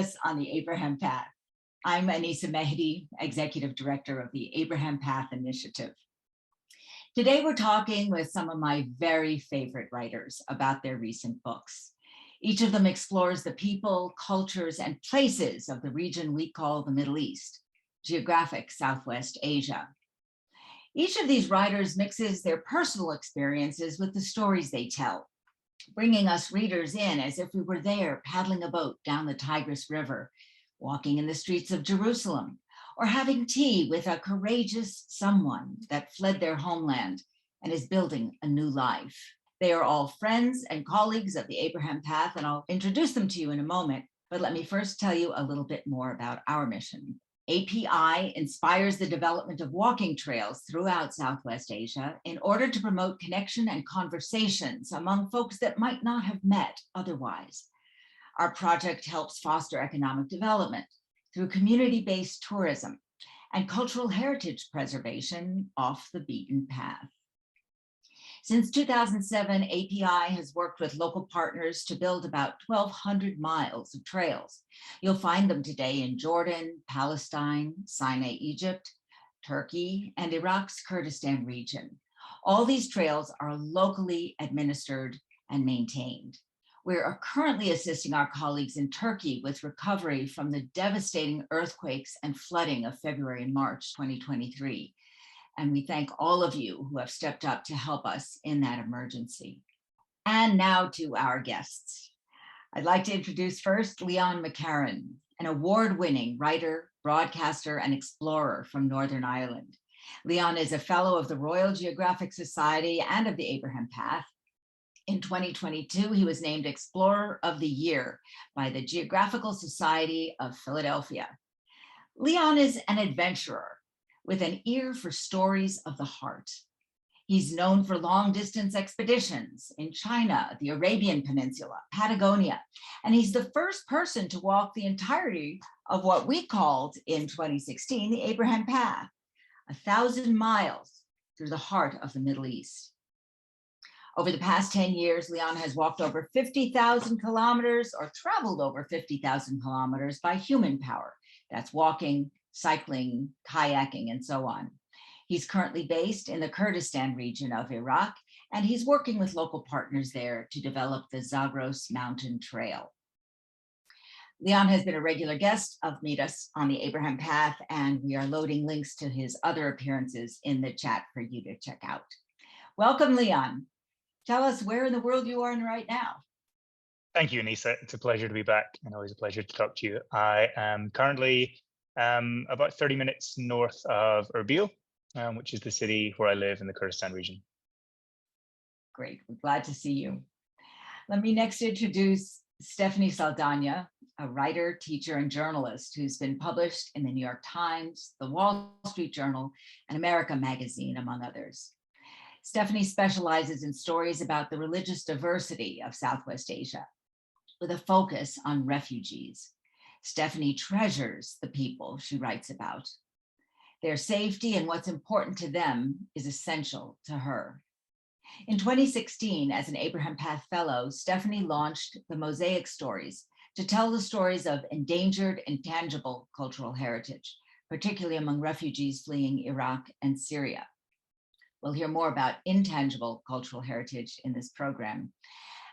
Us on the Abraham Path. I'm Anisa Mehdi, Executive Director of the Abraham Path Initiative. Today, we're talking with some of my very favorite writers about their recent books. Each of them explores the people, cultures, and places of the region we call the Middle East, geographic Southwest Asia. Each of these writers mixes their personal experiences with the stories they tell, bringing us readers in as if we were there paddling a boat down the Tigris River, walking in the streets of Jerusalem, or having tea with a courageous someone that fled their homeland and is building a new life. They are all friends and colleagues of the Abraham Path, and I'll introduce them to you in a moment, but let me first tell you a little bit more about our mission. API inspires the development of walking trails throughout Southwest Asia in order to promote connection and conversations among folks that might not have met otherwise. Our project helps foster economic development through community-based tourism and cultural heritage preservation off the beaten path. Since 2007, API has worked with local partners to build about 1,200 miles of trails. You'll find them today in Jordan, Palestine, Sinai, Egypt, Turkey, and Iraq's Kurdistan region. All these trails are locally administered and maintained. We are currently assisting our colleagues in Turkey with recovery from the devastating earthquakes and flooding of February and March 2023. And we thank all of you who have stepped up to help us in that emergency. And now to our guests. I'd like to introduce first Leon McCarron, an award-winning writer, broadcaster, and explorer from Northern Ireland. Leon is a fellow of the Royal Geographic Society and of the Abraham Path. In 2022, he was named Explorer of the Year by the Geographical Society of Philadelphia. Leon is an adventurer with an ear for stories of the heart. He's known for long-distance expeditions in China, the Arabian Peninsula, Patagonia, and he's the first person to walk the entirety of what we called in 2016 the Abraham Path, 1,000 miles through the heart of the Middle East. Over the past 10 years, Leon has walked over 50,000 kilometers or traveled over 50,000 kilometers by human power. That's walking, cycling, kayaking, and so on. He's currently based in the Kurdistan region of Iraq, and he's working with local partners there to develop the Zagros Mountain Trail. Leon has been a regular guest of Meet Us on the Abraham Path, and we are loading links to his other appearances in the chat for you to check out. Welcome, Leon. Tell us where in the world you are in right now. Thank you, Anisa. It's a pleasure to be back and always a pleasure to talk to you. I am currently about 30 minutes north of Erbil, which is the city where I live in the Kurdistan region. Great, we're glad to see you. Let me next introduce Stephanie Saldana, a writer, teacher, and journalist who's been published in the New York Times, the Wall Street Journal, and America Magazine, among others. Stephanie specializes in stories about the religious diversity of Southwest Asia, with a focus on refugees. Stephanie treasures the people she writes about. Their safety and what's important to them is essential to her. In 2016, as an Abraham Path Fellow, Stephanie launched the Mosaic Stories to tell the stories of endangered and tangible cultural heritage, particularly among refugees fleeing Iraq and Syria. We'll hear more about intangible cultural heritage in this program.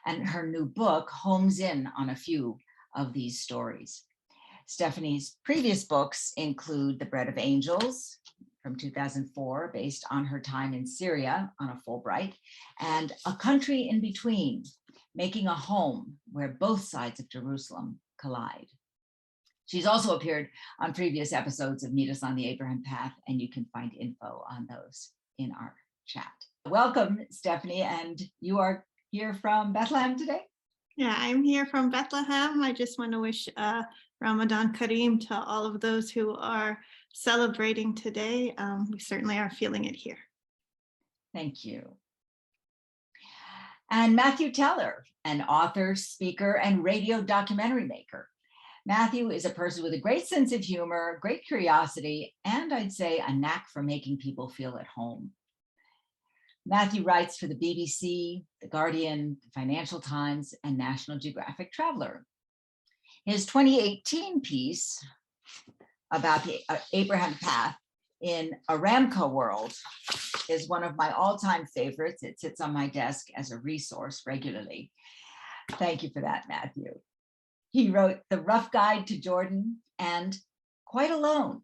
And her new book homes in on a few of these stories. Stephanie's previous books include The Bread of Angels from 2004, based on her time in Syria on a Fulbright, and A Country in Between, Making a Home Where Both Sides of Jerusalem Collide. She's also appeared on previous episodes of Meet Us on the Abraham Path, and you can find info on those in our chat. Welcome, Stephanie, and you are here from Bethlehem today? Yeah, I'm here from Bethlehem. I just want to wish Ramadan Kareem to all of those who are celebrating today. We certainly are feeling it here. Thank you. And Matthew Teller, an author, speaker, and radio documentary maker. Matthew is a person with a great sense of humor, great curiosity, and I'd say a knack for making people feel at home. Matthew writes for the BBC, The Guardian, the Financial Times, and National Geographic Traveler. His 2018 piece about the Abraham Path in Aramco World is one of my all-time favorites. It sits on my desk as a resource regularly. Thank you for that, Matthew. He wrote The Rough Guide to Jordan and Quite Alone,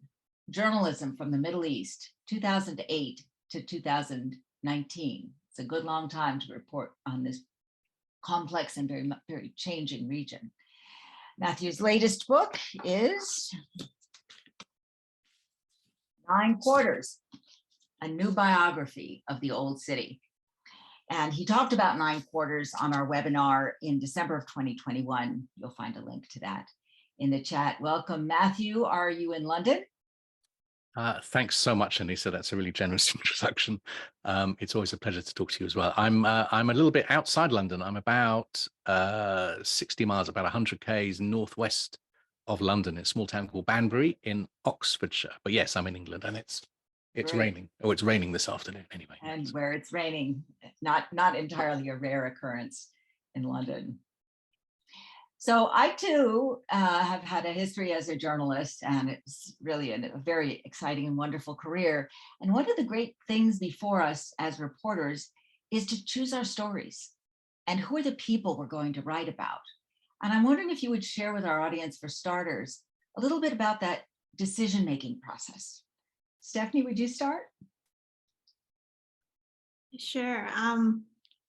Journalism from the Middle East, 2008 to 2019. It's a good long time to report on this complex and very changing region. Matthew's latest book is 9 Quarters, a new biography of the Old City. And he talked about 9 Quarters on our webinar in December of 2021. You'll find a link to that in the chat. Welcome, Matthew. Are you in London? Thanks so much, Anissa. That's a really generous introduction. It's always a pleasure to talk to you as well. I'm a little bit outside London. I'm about 60 miles, about 100 k's northwest of London, in a small town called Banbury in Oxfordshire. But yes, I'm in England, and it's raining. Oh, it's raining this afternoon anyway. And where it's raining, not entirely a rare occurrence in London. So I too have had a history as a journalist, and it's really a very exciting and wonderful career. And one of the great things before us as reporters is to choose our stories and who are the people we're going to write about. And I'm wondering if you would share with our audience, for starters, a little bit about that decision-making process. Stephanie, would you start? Sure.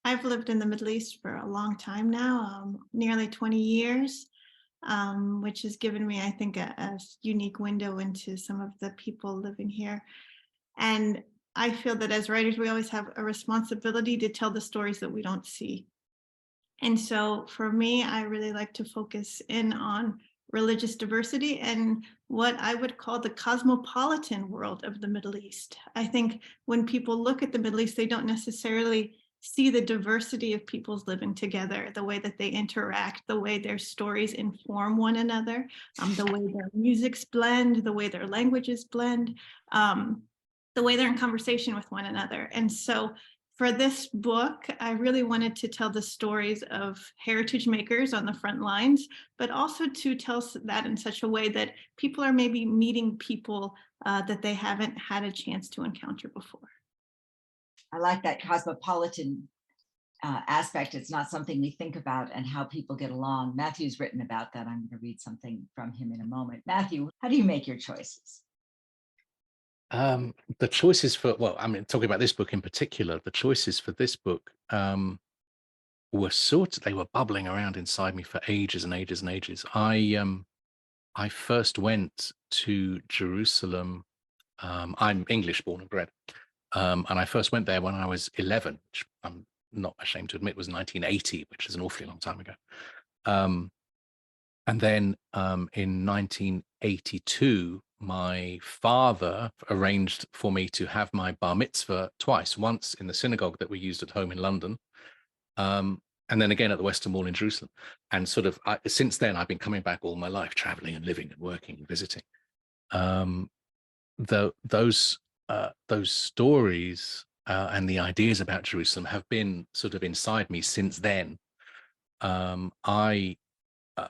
I've lived in the Middle East for a long time now, nearly 20 years, which has given me, I think, a unique window into some of the people living here. And I feel that as writers, we always have a responsibility to tell the stories that we don't see. And so for me, I really like to focus in on religious diversity and what I would call the cosmopolitan world of the Middle East. I think when people look at the Middle East, they don't necessarily see the diversity of peoples living together, the way that they interact, the way their stories inform one another, the way their musics blend, the way their languages blend, the way they're in conversation with one another. And so for this book, I really wanted to tell the stories of heritage makers on the front lines, but also to tell that in such a way that people are maybe meeting people that they haven't had a chance to encounter before. I like that cosmopolitan aspect. It's not something we think about, and how people get along. Matthew's written about that. I'm going to read something from him in a moment. Matthew, how do you make your choices? The choices for, well, I mean, talking about this book in particular, the choices for this book were they were bubbling around inside me for ages and ages and ages. I first went to Jerusalem. I'm English born and bred. And I first went there when I was 11, which I'm not ashamed to admit was 1980, which is an awfully long time ago. And then in 1982, my father arranged for me to have my bar mitzvah twice, once in the synagogue that we used at home in London, and then again at the Western Wall in Jerusalem. And sort of since then, I've been coming back all my life, traveling and living and working and visiting. Those stories and the ideas about Jerusalem have been sort of inside me since then.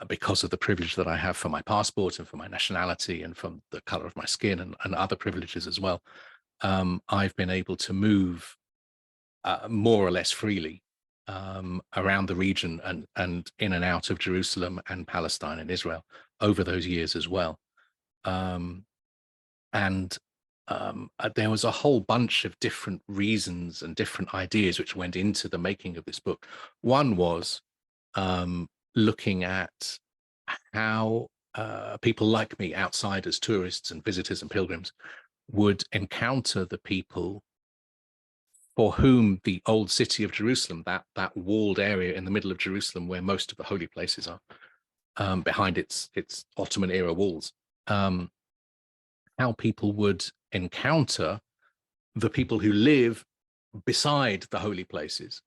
Because of the privilege that I have for my passport and for my nationality and from the color of my skin and other privileges as well, I've been able to move more or less freely around the region and in and out of Jerusalem and Palestine and Israel over those years as well. There was a whole bunch of different reasons and different ideas which went into the making of this book. One was looking at how people like me, outsiders, tourists and visitors and pilgrims, would encounter the people for whom the old city of Jerusalem, that walled area in the middle of Jerusalem where most of the holy places are, behind its Ottoman era walls, how people would encounter the people who live beside the holy places,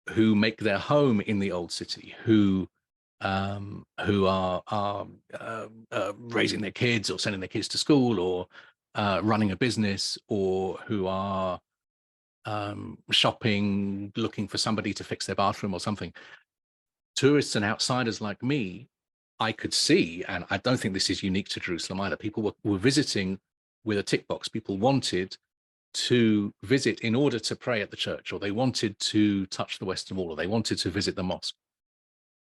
who make their home in the old city, who are raising their kids or sending their kids to school or running a business, or who are shopping, looking for somebody to fix their bathroom or something. Tourists and outsiders like me I could see, and I don't think this is unique to Jerusalem either, people were visiting with a tick box. People wanted to visit in order to pray at the church, or they wanted to touch the Western Wall, or they wanted to visit the mosque.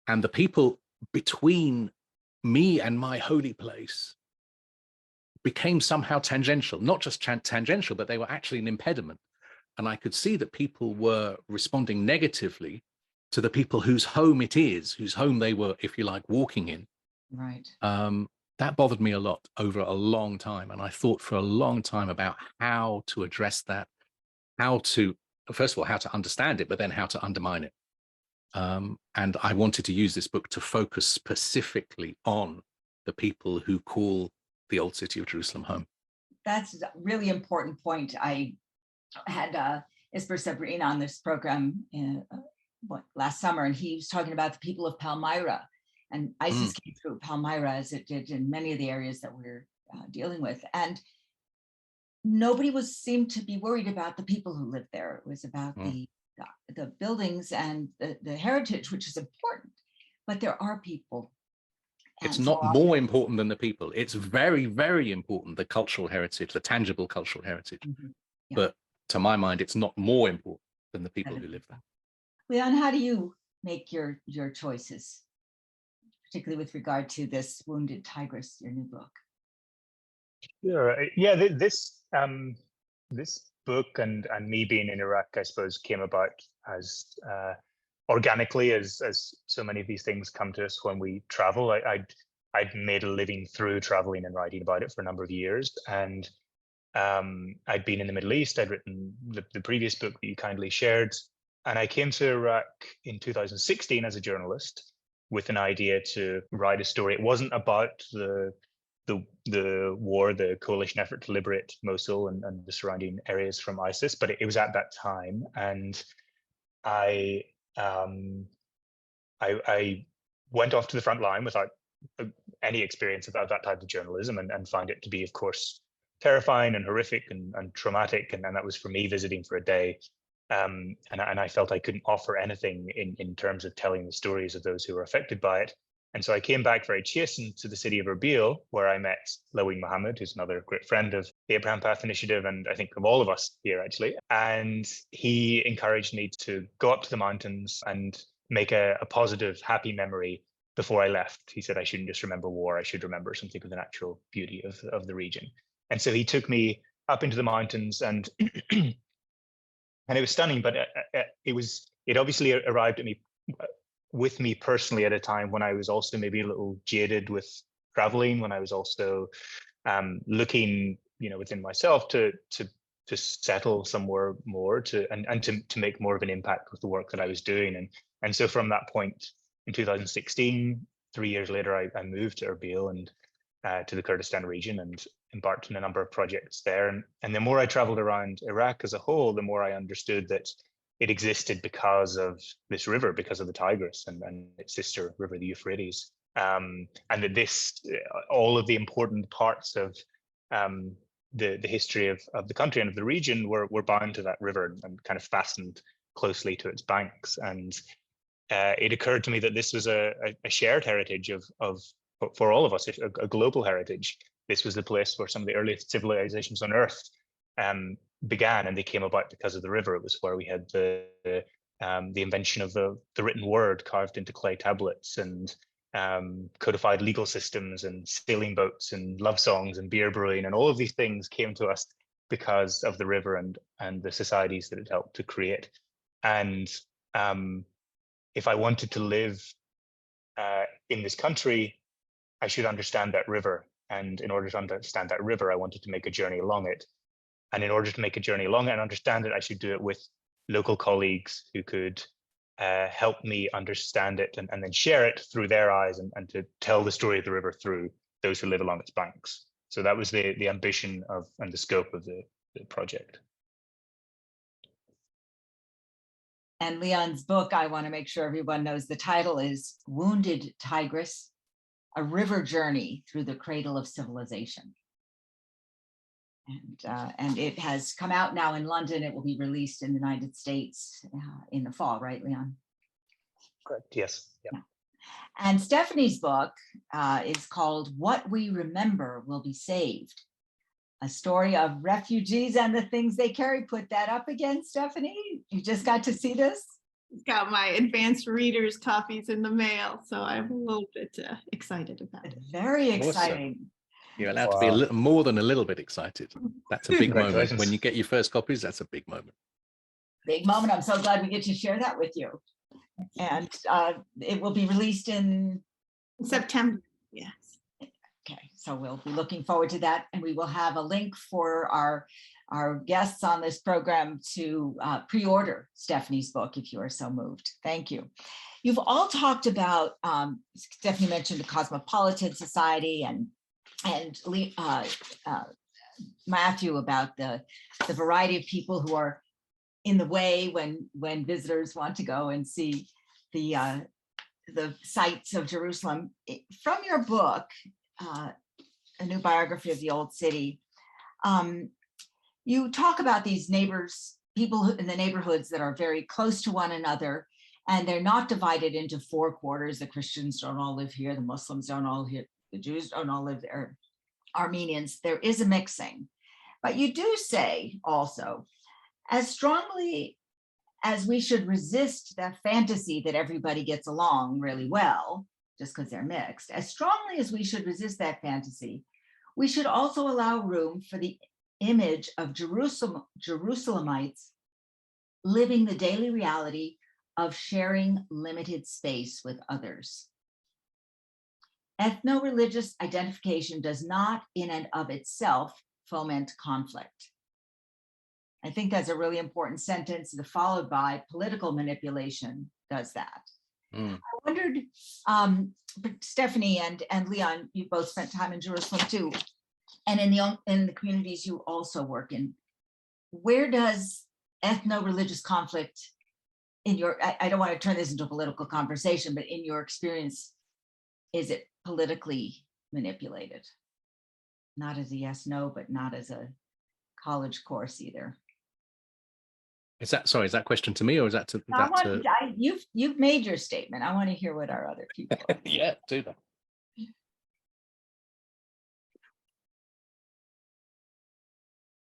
And the people between me and my holy place became somehow tangential, not just tangential, but they were actually an impediment. And I could see that people were responding negatively to the people whose home it is, whose home they were, if you like, walking in. Right. That bothered me a lot over a long time. And I thought for a long time about how to address that, how to, first of all, how to understand it, but then how to undermine it. And I wanted to use this book to focus specifically on the people who call the old city of Jerusalem home. That's a really important point. I had Isper Sabrina on this program last summer, and he was talking about the people of Palmyra, and ISIS came through Palmyra as it did in many of the areas that we're dealing with. And nobody seemed to be worried about the people who lived there. It was about the buildings and the heritage, which is important, but there are people. It's not more important than the people. It's very, very important, the cultural heritage, the tangible cultural heritage. Yeah. But to my mind, it's not more important than the people who live there. Leon, how do you make your choices, particularly with regard to this Wounded Tigress, your new book? Sure. Yeah, this book and me being in Iraq, I suppose, came about as organically as so many of these things come to us when we travel. I'd made a living through traveling and writing about it for a number of years, and I'd been in the Middle East. I'd written the previous book that you kindly shared, and I came to Iraq in 2016 as a journalist with an idea to write a story. It wasn't about the war, the coalition effort to liberate Mosul and the surrounding areas from ISIS, but it was at that time, and I went off to the front line without any experience of that type of journalism, and found it to be, of course, terrifying and horrific and traumatic, and that was for me visiting for a day, and I felt I couldn't offer anything in terms of telling the stories of those who were affected by it. And so I came back very chastened to the city of Erbil, where I met Laween Mohammed, who's another great friend of the Abraham Path Initiative, and I think of all of us here, actually. And he encouraged me to go up to the mountains and make a positive, happy memory before I left. He said I shouldn't just remember war, I should remember something of the natural beauty of the region. And so he took me up into the mountains, and and it was stunning, but it obviously arrived with me personally at a time when I was also maybe a little jaded with traveling, when I was also looking, within myself to settle somewhere more, to make more of an impact with the work that I was doing. And so from that point in 2016, 3 years later, I moved to Erbil and to the Kurdistan region, and embarked on a number of projects there. And the more I traveled around Iraq as a whole, the more I understood that it existed because of this river, because of the Tigris and its sister river, the Euphrates, and that all of the important parts of the history of the country and of the region were bound to that river and kind of fastened closely to its banks. And it occurred to me that this was a shared heritage for all of us, a global heritage. This was the place where some of the earliest civilizations on Earth began, and they came about because of the river. It was where we had the invention of the written word carved into clay tablets, and codified legal systems, and sailing boats, and love songs, and beer brewing, and all of these things came to us because of the river and the societies that it helped to create. And if I wanted to live in this country, I should understand that river. And in order to understand that river, I wanted to make a journey along it. And in order to make a journey along it and understand it, I should do it with local colleagues who could help me understand it and then share it through their eyes, and to tell the story of the river through those who live along its banks. So that was the ambition and the scope of the project. And Leon's book, I want to make sure everyone knows, the title is Wounded Tigress, A River Journey Through the Cradle of Civilization. And it has come out now in London. It will be released in the United States in the fall, right, Leon? Correct. Yes. Yeah. And Stephanie's book is called What We Remember Will Be Saved, a story of refugees and the things they carry. Put that up again, Stephanie. You just got to see this? Got my advanced readers copies in the mail, so I'm a little bit excited about it. Very Awesome. exciting. You're allowed to be a little more than a little bit excited. That's a big moment. Congratulations. When you get your first copies, that's a big moment. Big moment. I'm so glad we get to share that with you. And it will be released in September, yes. Okay, so we'll be looking forward to that, and we will have a link for our guests on this program to pre-order Stephanie's book if you are so moved. Thank you. You've all talked about, Stephanie mentioned the Cosmopolitan Society, and Matthew about the variety of people who are in the way when visitors want to go and see the sites of Jerusalem. From your book, A New Biography of the Old City, you talk about these neighbors, people in the neighborhoods that are very close to one another, and they're not divided into four quarters. The Christians don't all live here, the Muslims don't all here, the Jews don't all live there, Armenians. There is a mixing. But you do say also, as strongly as we should resist that fantasy that everybody gets along really well, just because they're mixed, as strongly as we should resist that fantasy, we should also allow room for the image of Jerusalemites living the daily reality of sharing limited space with others. Ethno-religious identification does not in and of itself foment conflict. I think that's a really important sentence, followed by political manipulation does that. I wondered, Stephanie and Leon, you both spent time in Jerusalem too, and in the communities you also work in. Where does ethno-religious conflict, in your, I don't want to turn this into a political conversation, but in your experience, is it politically manipulated? Not as a yes, no, but not as a college course either. Is that question to me, or is that to You've made your statement. I want to hear what our other people yeah, do that.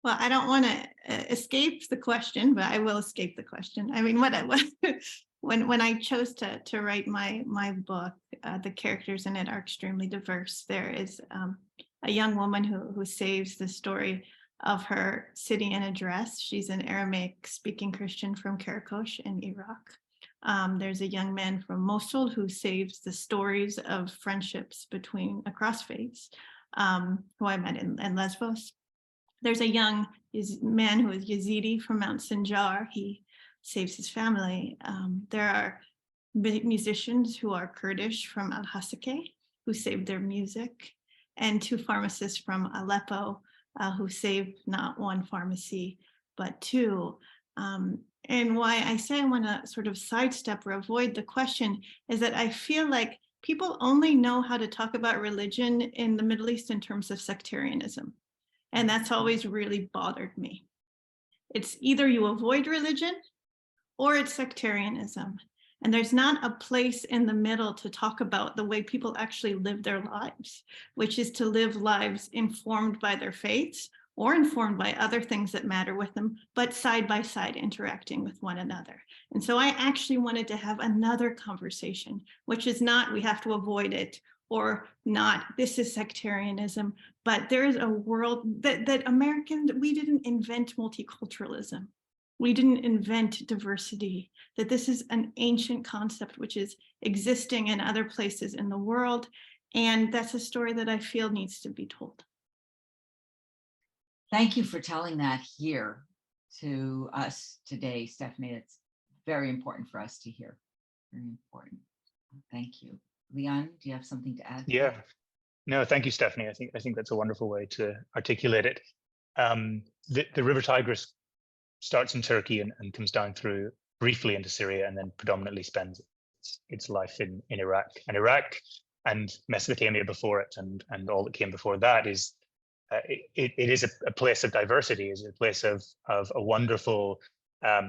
Well, I don't want to escape the question, but I will escape the question. I mean, when I chose to write my book, the characters in it are extremely diverse. There is a young woman who saves the story of her sitting in a dress. She's an Aramaic-speaking Christian from Karakosh in Iraq. There's a young man from Mosul who saves the stories of friendships across faiths, who I met in Lesbos. There's a young man who is Yazidi from Mount Sinjar. He saves his family. There are musicians who are Kurdish from Al-Hasakeh who saved their music, and two pharmacists from Aleppo who saved not one pharmacy, but two. And why I say I want to sort of sidestep or avoid the question is that I feel like people only know how to talk about religion in the Middle East in terms of sectarianism. And that's always really bothered me. It's either you avoid religion or it's sectarianism. And there's not a place in the middle to talk about the way people actually live their lives, which is to live lives informed by their faiths or informed by other things that matter with them, but side by side interacting with one another. And so I actually wanted to have another conversation, which is not we have to avoid it or not this is sectarianism, but there is a world that Americans, we didn't invent multiculturalism. We didn't invent diversity, that this is an ancient concept which is existing in other places in the world. And that's a story that I feel needs to be told. Thank you for telling that here to us today, Stephanie. It's very important for us to hear. Very important. Thank you. Leon, do you have something to add? Yeah. No, thank you, Stephanie. I think that's a wonderful way to articulate it. The River Tigris starts in Turkey and comes down through briefly into Syria, and then predominantly spends its life in Iraq. And Iraq and Mesopotamia before it, and all that came before that is it is a place of diversity, is a place of a wonderful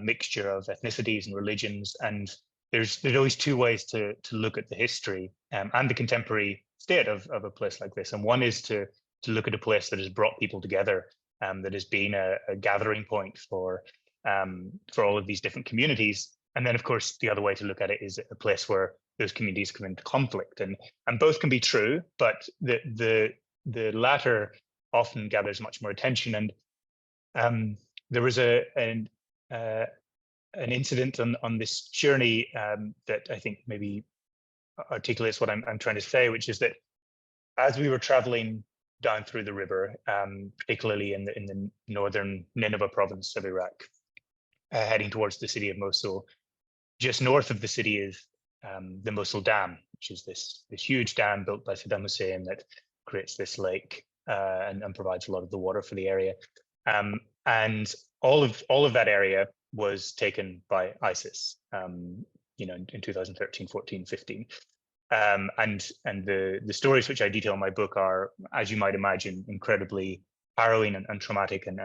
mixture of ethnicities and religions, and there's always two ways to look at the history and the contemporary state of a place like this. And one is to look at a place that has brought people together, that has been a gathering point for all of these different communities. And then, of course, the other way to look at it is a place where those communities come into conflict, and both can be true, but the latter often gathers much more attention. And there was an incident on this journey that I think maybe articulates what I'm trying to say, which is that as we were traveling down through the river, particularly in the northern Nineveh province of Iraq, heading towards the city of Mosul, just north of the city is the Mosul Dam, which is this huge dam built by Saddam Hussein that creates this lake and provides a lot of the water for the area. And all of that area was taken by ISIS, in 2013, 14, 15. And the stories which I detail in my book are, as you might imagine, incredibly harrowing and traumatic, and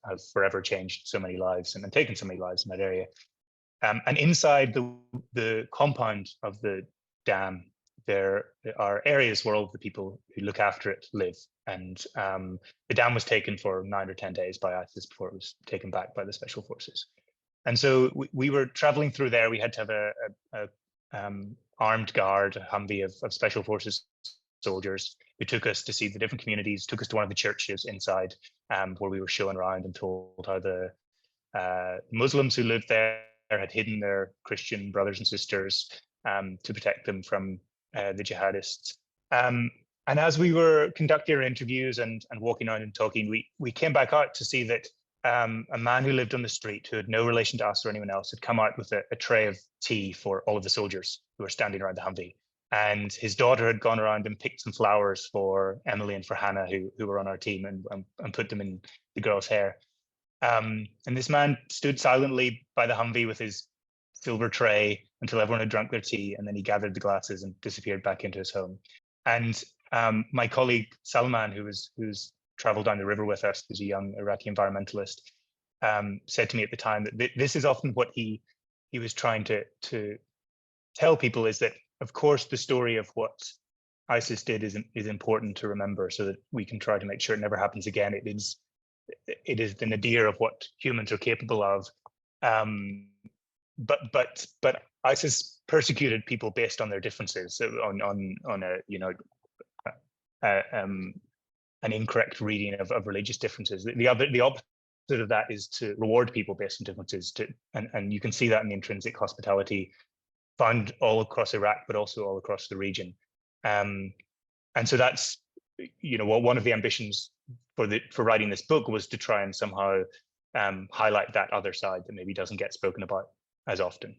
have forever changed so many lives and taken so many lives in that area. And inside the compound of the dam, there are areas where all of the people who look after it live. And the dam was taken for 9 or 10 days by ISIS before it was taken back by the special forces. And so we were traveling through there. We had to have a armed guard, a Humvee of special forces soldiers who took us to see the different communities, took us to one of the churches inside, where we were shown around and told how the Muslims who lived there had hidden their Christian brothers and sisters to protect them from the jihadists. And as we were conducting our interviews and walking around and talking, we came back out to see that a man who lived on the street, who had no relation to us or anyone else, had come out with a tray of tea for all of the soldiers who were standing around the Humvee. And his daughter had gone around and picked some flowers for Emily and for Hannah, who were on our team, and put them in the girl's hair. And this man stood silently by the Humvee with his silver tray until everyone had drunk their tea, and then he gathered the glasses and disappeared back into his home. And my colleague Salman, who's traveled down the river with us, who's a young Iraqi environmentalist, said to me at the time that this is often what he was trying to tell people, is that, of course, the story of what ISIS did is important to remember, so that we can try to make sure it never happens again. It is the nadir of what humans are capable of. But ISIS persecuted people based on their differences, on an incorrect reading of religious differences. The opposite of that is to reward people based on differences. And you can see that in the intrinsic hospitality found all across Iraq, but also all across the region. And so that's one of the ambitions for writing this book was to try and somehow highlight that other side that maybe doesn't get spoken about as often.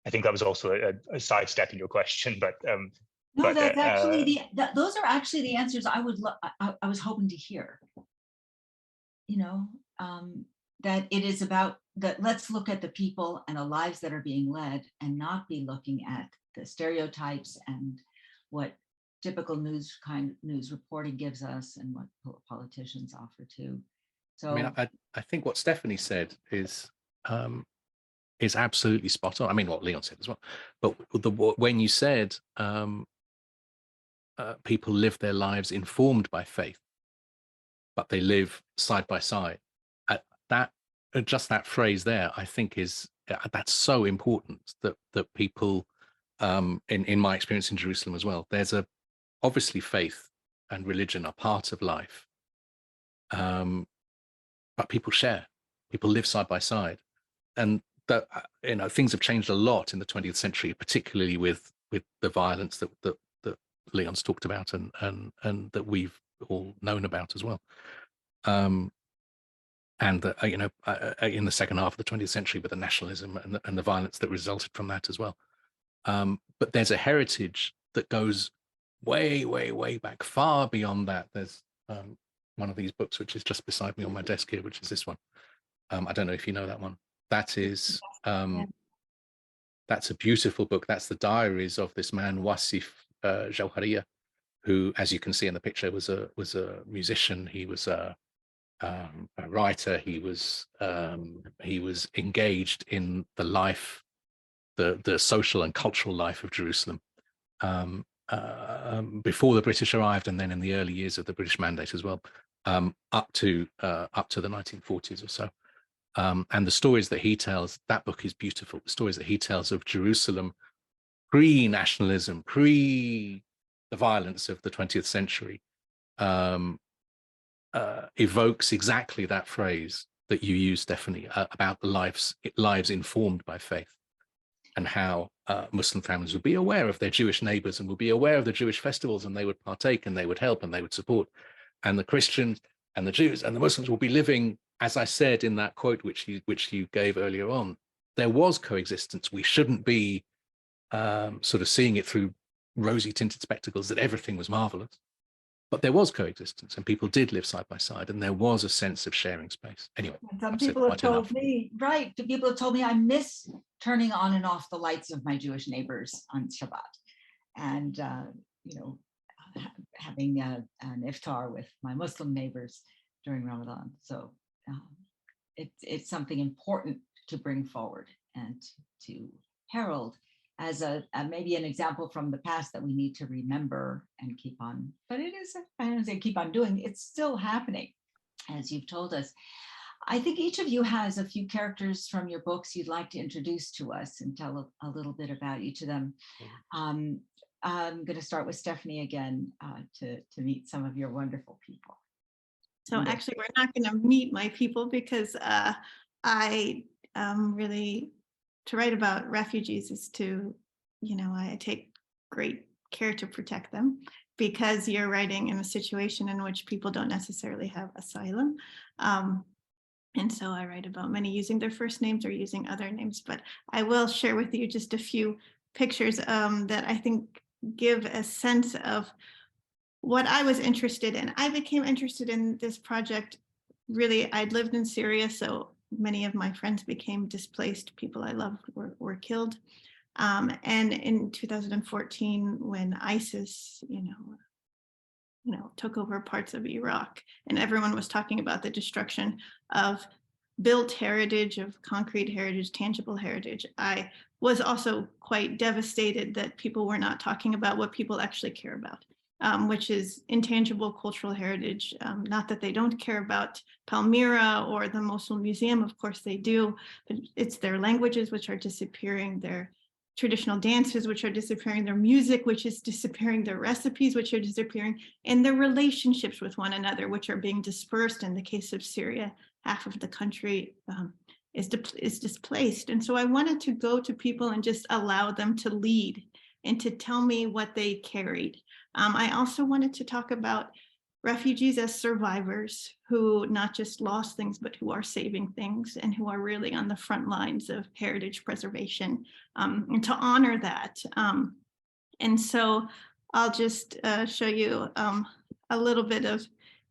I think that was also a sidestep in your question, but no, that's actually those are actually the answers I was hoping to hear. That it is about that. Let's look at the people and the lives that are being led, and not be looking at the stereotypes and what typical news reporting gives us, and what politicians offer too. So I mean, I think what Stephanie said is absolutely spot on. I mean, what Leon said as well. But when you said people live their lives informed by faith, but they live side by side, just that phrase there, I think that's so important, that people, in my experience in Jerusalem as well, there's obviously faith and religion are part of life, but people live side by side, and that things have changed a lot in the 20th century, particularly with the violence that Leon's talked about and that we've all known about as well. And in the second half of the 20th century, with the nationalism and the violence that resulted from that as well. But there's a heritage that goes way, way, way back, far beyond that. There's one of these books which is just beside me on my desk here, which is this one. I don't know if you know that one. That is that's a beautiful book. That's the diaries of this man Wasif Jawhariya, who, as you can see in the picture, was a musician. He was a writer. He was engaged in the life the social and cultural life of Jerusalem before the British arrived, and then in the early years of the British Mandate as well, up to the 1940s or so. And the stories that he tells, that book is beautiful. The stories that he tells of Jerusalem pre-nationalism, pre the violence of the 20th century, evokes exactly that phrase that you use, Stephanie, about lives informed by faith, and how Muslim families would be aware of their Jewish neighbors and would be aware of the Jewish festivals, and they would partake and they would help and they would support. And the Christians and the Jews and the Muslims will be living, as I said in that quote which you gave earlier on, there was coexistence. We shouldn't be sort of seeing it through rosy tinted spectacles that everything was marvelous. But there was coexistence, and people did live side by side, and there was a sense of sharing space. Anyway, some people have told me, right, people have told me I miss turning on and off the lights of my Jewish neighbors on Shabbat, and having an iftar with my Muslim neighbors during Ramadan. So it's something important to bring forward and to herald as maybe an example from the past that we need to remember and keep on. But it is, I don't say keep on doing, it's still happening, as you've told us. I think each of you has a few characters from your books you'd like to introduce to us and tell a little bit about each of them. I'm going to start with Stephanie again to meet some of your wonderful people. So actually, we're not going to meet my people because I really, to write about refugees is to, I take great care to protect them, because you're writing in a situation in which people don't necessarily have asylum. And so I write about many using their first names or using other names, but I will share with you just a few pictures that I think give a sense of what I was interested in. I became interested in this project, really, I'd lived in Syria, so many of my friends became displaced. People I loved were killed. And in 2014, when ISIS, took over parts of Iraq, and everyone was talking about the destruction of built heritage, of concrete heritage, tangible heritage, I was also quite devastated that people were not talking about what people actually care about, which is intangible cultural heritage. Not that they don't care about Palmyra or the Mosul Museum, of course they do, but it's their languages which are disappearing, their traditional dances which are disappearing, their music which is disappearing, their recipes which are disappearing, and their relationships with one another which are being dispersed. In the case of Syria, half of the country is displaced. And so I wanted to go to people and just allow them to lead and to tell me what they carried. I also wanted to talk about refugees as survivors who not just lost things, but who are saving things and who are really on the front lines of heritage preservation, and to honor that. And so I'll just show you a little bit of,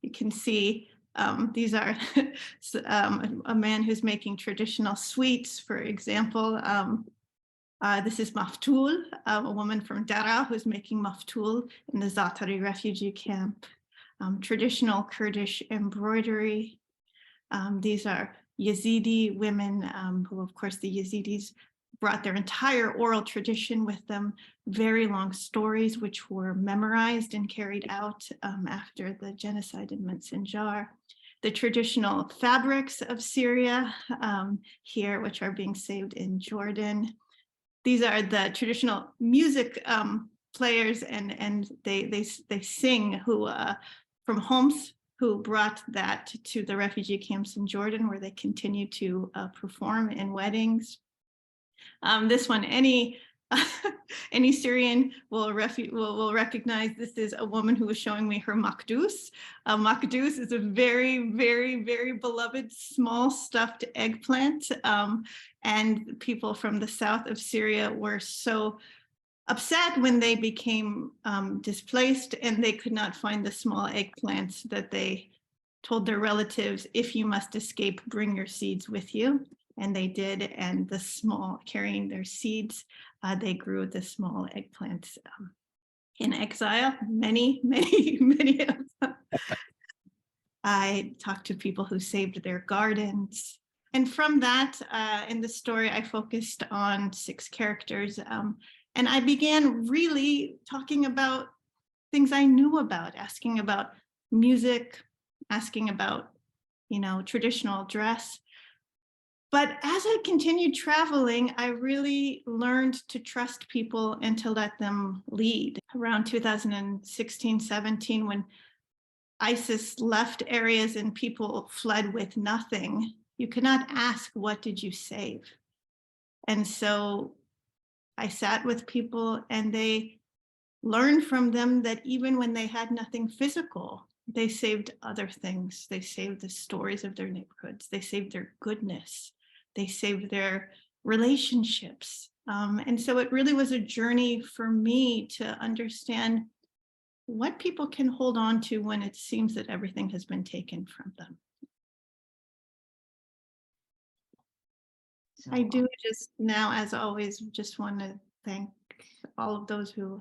you can see these are a man who's making traditional sweets, for example. This is Maftool, a woman from Dara who's making maftool in the Zaatari refugee camp. Traditional Kurdish embroidery. These are Yazidi women who, of course, the Yazidis brought their entire oral tradition with them, very long stories which were memorized and carried out after the genocide in Sinjar. The traditional fabrics of Syria here, which are being saved in Jordan. These are the traditional music players, and they sing, who from Homs, who brought that to the refugee camps in Jordan, where they continue to perform in weddings. This one, any Syrian will recognize. This is a woman who was showing me her makdous. Makdous is a very, very, very beloved small stuffed eggplant. And people from the south of Syria were so upset when they became displaced and they could not find the small eggplants that they told their relatives, if you must escape, bring your seeds with you. And they did, and the small, carrying their seeds, they grew the small eggplants in exile, many, many, many of them. I talked to people who saved their gardens. And from that, in the story, I focused on 6 characters. And I began really talking about things I knew about, asking about music, asking about, traditional dress. But as I continued traveling, I really learned to trust people and to let them lead. Around 2016, 17, when ISIS left areas and people fled with nothing, you cannot ask, what did you save? And so I sat with people and they learned from them that even when they had nothing physical, they saved other things. They saved the stories of their neighborhoods. They saved their goodness. They saved their relationships. And so it really was a journey for me to understand what people can hold on to when it seems that everything has been taken from them. So, I do just now, as always, just want to thank all of those who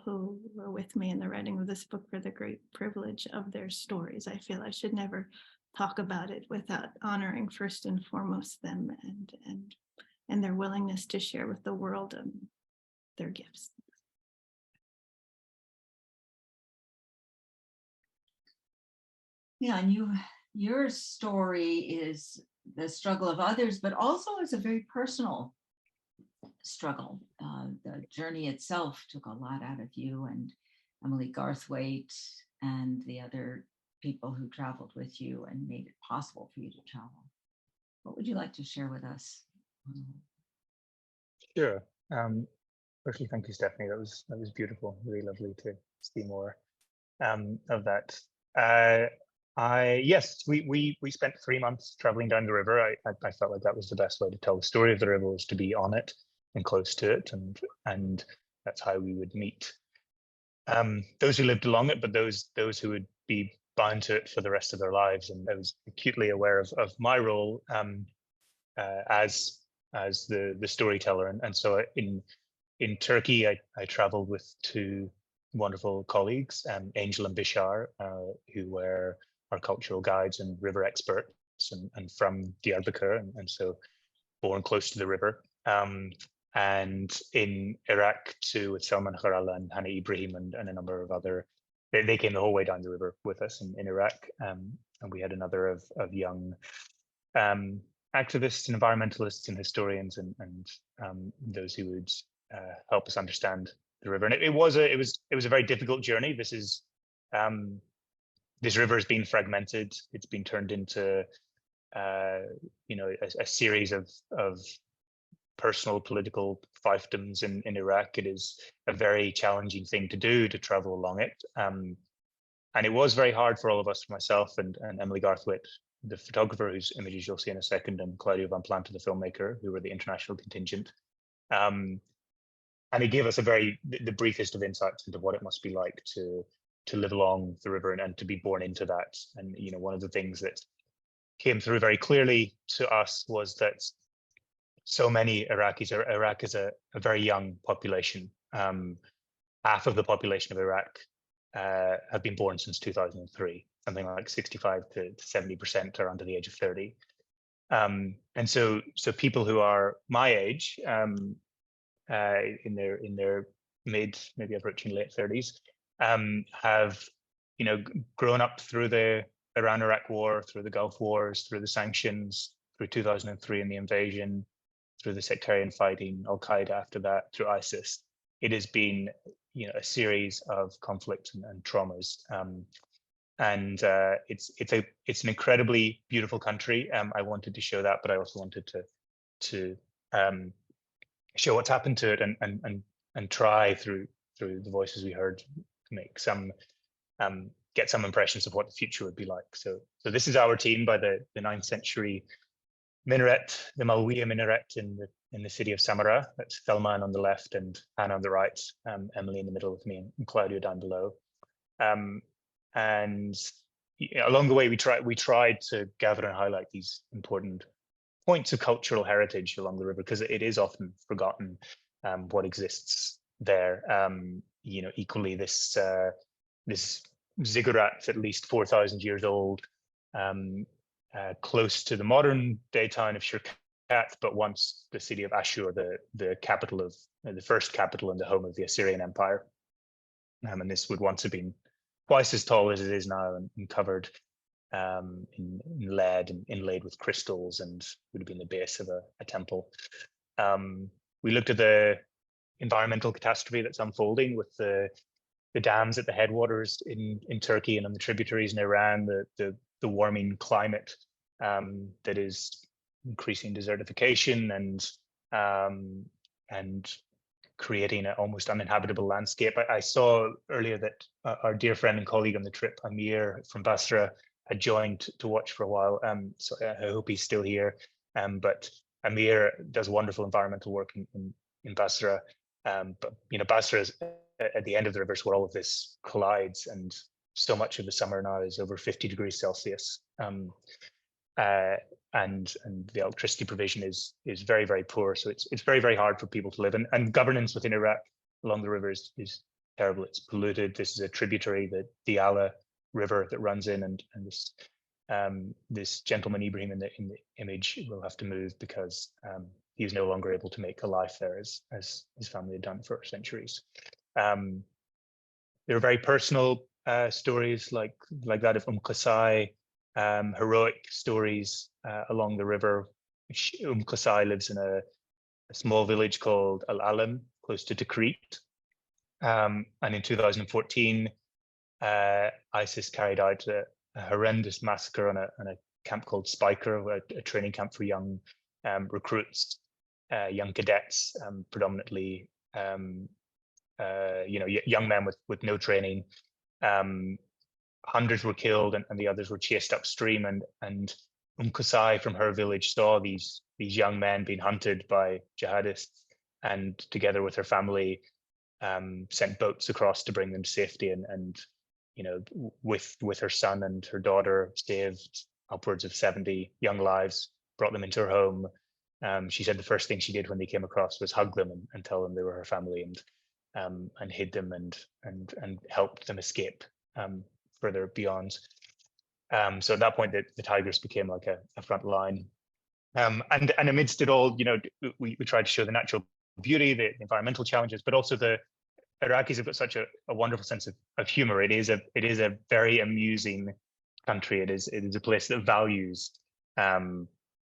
were with me in the writing of this book for the great privilege of their stories. I feel I should never talk about it without honoring first and foremost them and their willingness to share with the world their gifts. yeah, and your story is the struggle of others, but also is a very personal struggle. The journey itself took a lot out of you and Emily Garthwaite and the other people who traveled with you and made it possible for you to travel. What would you like to share with us? Sure. Firstly, thank you, Stephanie. That was beautiful. Really lovely to see more of that. Yes, we spent 3 months traveling down the river. I felt like that was the best way to tell the story of the river, was to be on it and close to it, and that's how we would meet those who lived along it, but those who would be bound to it for the rest of their lives. And I was acutely aware of my role as the storyteller. And so in Turkey, I traveled with 2 wonderful colleagues, Angel and Bishar, who were our cultural guides and river experts, and from Diyarbakir, and so born close to the river. And in Iraq too, with Salman Kharala and Hani Ibrahim and a number of other, they came the whole way down the river with us in Iraq. And we had another of young activists and environmentalists and historians and those who would help us understand the river. And it was a very difficult journey. This river has been fragmented. It's been turned into a series of personal political fiefdoms in Iraq. It is a very challenging thing to do, to travel along it. And it was very hard for all of us, for myself and Emily Garthwaite, the photographer, whose images you'll see in a second, and Claudio Van Planta, the filmmaker, who were the international contingent. And it gave us the briefest of insights into what it must be like to live along the river and to be born into that. And one of the things that came through very clearly to us was that so many Iraqis, Iraq is a very young population. Half of the population of Iraq have been born since 2003. Something like 65 to 70% are under the age of 30. And so people who are my age, in their mid, maybe approaching late 30s, have grown up through the Iran-Iraq War, through the Gulf Wars, through the sanctions, through 2003 and the invasion, through the sectarian fighting, Al-Qaeda after that, through ISIS. It has been a series of conflicts and traumas. And it's an incredibly beautiful country. I wanted to show that, but I also wanted to show what's happened to it and try through the voices we heard to make some get some impressions of what the future would be like. So this is our team by the 9th century minaret, the Malwiya minaret in the city of Samarra. That's Salman on the left and Hannah on the right, Emily in the middle with me, and Claudio down below. And along the way, we tried to gather and highlight these important points of cultural heritage along the river, because it is often forgotten what exists there. Equally, this ziggurat, at least 4,000 years old, close to the modern day town of Shirkuh, but once the city of Ashur, the capital of the first capital and the home of the Assyrian Empire. And this would once have been twice as tall as it is now, and covered in lead and inlaid with crystals, and would have been the base of a temple. We looked at the environmental catastrophe that's unfolding with the dams at the headwaters in Turkey and on the tributaries in Iran, the warming climate that is increasing desertification and creating an almost uninhabitable landscape. I saw earlier that our dear friend and colleague on the trip, Amir from Basra, had joined to watch for a while. So I hope he's still here. But Amir does wonderful environmental work in Basra. But Basra is at the end of the rivers where all of this collides, and so much of the summer now is over 50 degrees Celsius. And the electricity provision is very, very poor. So it's very, very hard for people to live in. And governance within Iraq along the rivers is terrible. It's polluted. This is a tributary, the Diyala River that runs in, and this gentleman Ibrahim in the image will have to move because he is no longer able to make a life there as his family had done for centuries. There are very personal stories like that of Qasai, heroic stories along the river. Qasai lives in a small village called Al Alam, close to Tikrit. And in 2014, ISIS carried out a horrendous massacre on a camp called Spiker, a training camp for young recruits, young cadets, predominantly young men with no training. Hundreds were killed, and the others were chased upstream. And Qasai from her village saw these young men being hunted by jihadists, and together with her family sent boats across to bring them to safety. And with her son and her daughter, saved upwards of 70 young lives, brought them into her home. She said the first thing she did when they came across was hug them and tell them they were her family, and hid them and helped them escape further beyond. So at that point, the Tigris became like a front line. And amidst it all, we tried to show the natural beauty, the environmental challenges, but also the Iraqis have got such a wonderful sense of humor. It is a very amusing country. It is a place that values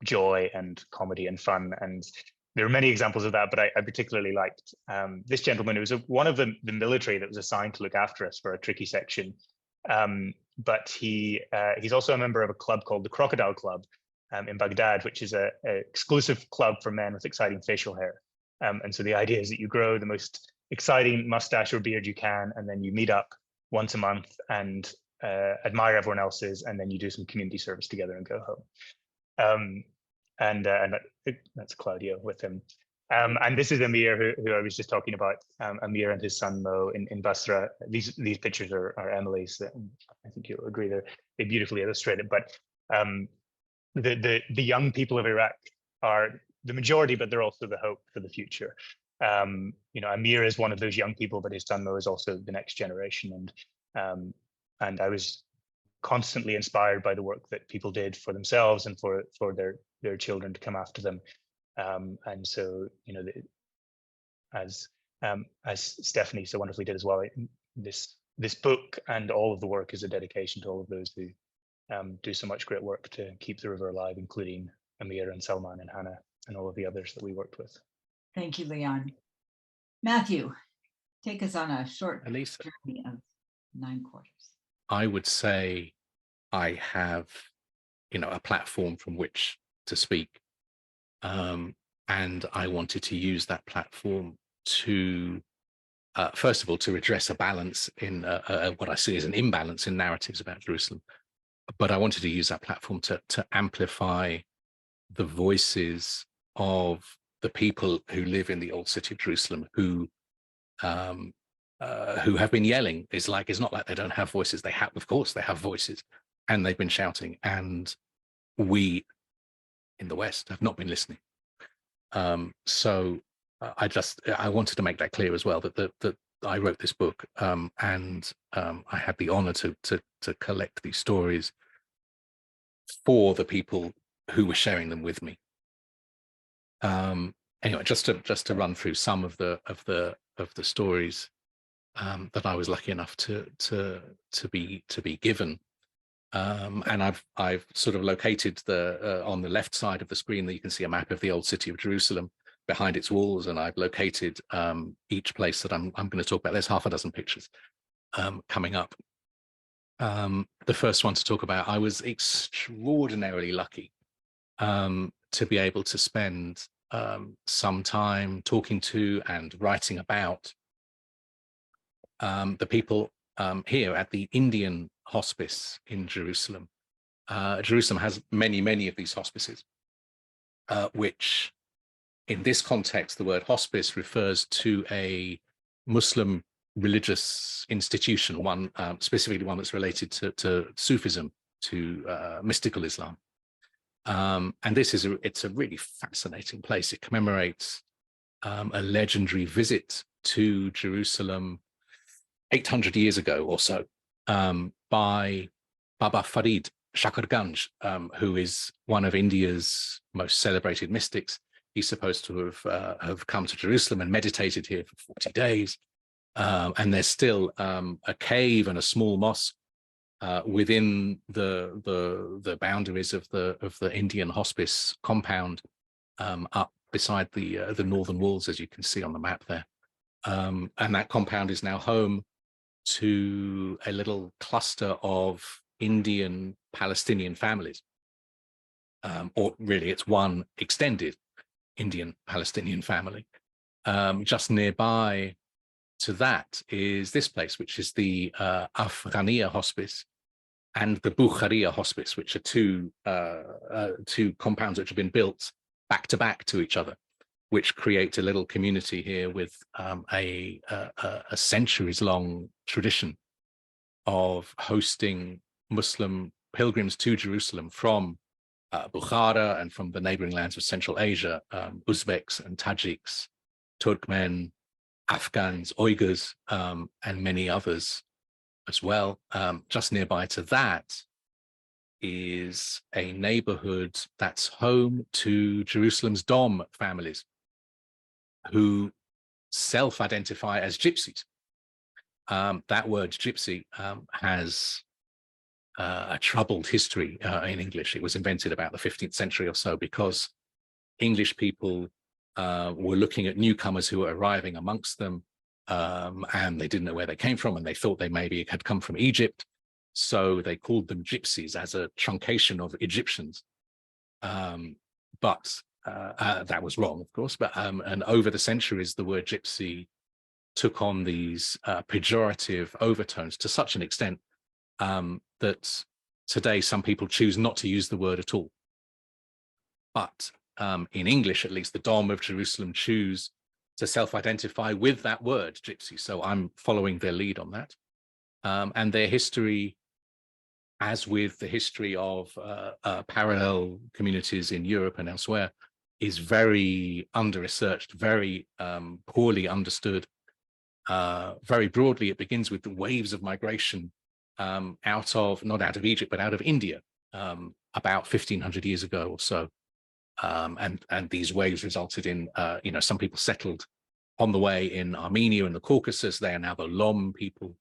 joy and comedy and fun. And there are many examples of that, but I particularly liked this gentleman who was one of the military that was assigned to look after us for a tricky section. But he's also a member of a club called the Crocodile Club in Baghdad, which is an exclusive club for men with exciting facial hair. And so the idea is that you grow the most exciting mustache or beard you can, and then you meet up once a month and admire everyone else's, and then you do some community service together and go home. And that's Claudio with him. And this is Amir, who I was just talking about. Amir and his son Mo in Basra. These pictures are Emily's. I think you'll agree they beautifully illustrated. But the young people of Iraq are the majority, but they're also the hope for the future. Amir is one of those young people, but his son Mo is also the next generation. And I was constantly inspired by the work that people did for themselves and for their children to come after them. And so, as Stephanie so wonderfully did as well, this book and all of the work is a dedication to all of those who do so much great work to keep the river alive, including Amir and Salman and Hannah and all of the others that we worked with. Thank you, Leon. Matthew, take us on a short Elisa, journey of 9 quarters. I would say I have, a platform from which to speak. And I wanted to use that platform to, first of all, to redress a balance in what I see as an imbalance in narratives about Jerusalem. But I wanted to use that platform to amplify the voices of the people who live in the old city of Jerusalem, who have been yelling. It's not like they don't have voices. Of course, they have voices, and they've been shouting. And we in the West have not been listening. So I wanted to make that clear as well, that I wrote this book, and I had the honor to collect these stories for the people who were sharing them with me. Anyway, just to run through some of the stories that I was lucky enough to be given. And I've sort of located on the left side of the screen that you can see a map of the old city of Jerusalem behind its walls, and I've located each place that I'm going to talk about. There's half a dozen pictures coming up. The first one to talk about, I was extraordinarily lucky to be able to spend some time talking to and writing about the people here at the Indian hospice in Jerusalem. Jerusalem has many of these hospices, which in this context, the word hospice refers to a Muslim religious institution, one specifically one that's related to Sufism, to mystical Islam. And this is it's a really fascinating place. It commemorates a legendary visit to Jerusalem 800 years ago or so by Baba Farid Shakarganj, who is one of India's most celebrated mystics. He's supposed to have come to Jerusalem and meditated here for 40 days. And there's still a cave and a small mosque within the boundaries of the Indian hospice compound up beside the northern walls, as you can see on the map there. And that compound is now home to a little cluster of Indian Palestinian families, or really it's one extended Indian Palestinian family. Just nearby to that is this place, which is the Afghania Hospice and the Bukharia Hospice, which are two compounds which have been built back to back to each other, which create a little community here with a centuries-long tradition of hosting Muslim pilgrims to Jerusalem from Bukhara and from the neighboring lands of Central Asia, Uzbeks and Tajiks, Turkmen, Afghans, Uyghurs, and many others as well. Just nearby to that is a neighborhood that's home to Jerusalem's Dom families, who self-identify as gypsies. That word gypsy has a troubled history in English. It was invented about the 15th century or so because English people were looking at newcomers who were arriving amongst them, and they didn't know where they came from, and they thought they maybe had come from Egypt. So they called them gypsies as a truncation of Egyptians. But that was wrong, of course. But and over the centuries, the word gypsy took on these pejorative overtones to such an extent that today some people choose not to use the word at all. But in English, at least, the Dom of Jerusalem choose to self-identify with that word, gypsy. So I'm following their lead on that. And their history, as with the history of parallel communities in Europe and elsewhere, is very under-researched, very poorly understood. Very broadly, it begins with the waves of migration not out of Egypt, but out of India about 1500 years ago or so. And these waves resulted in, some people settled on the way in Armenia and the Caucasus. They are now the Lom people.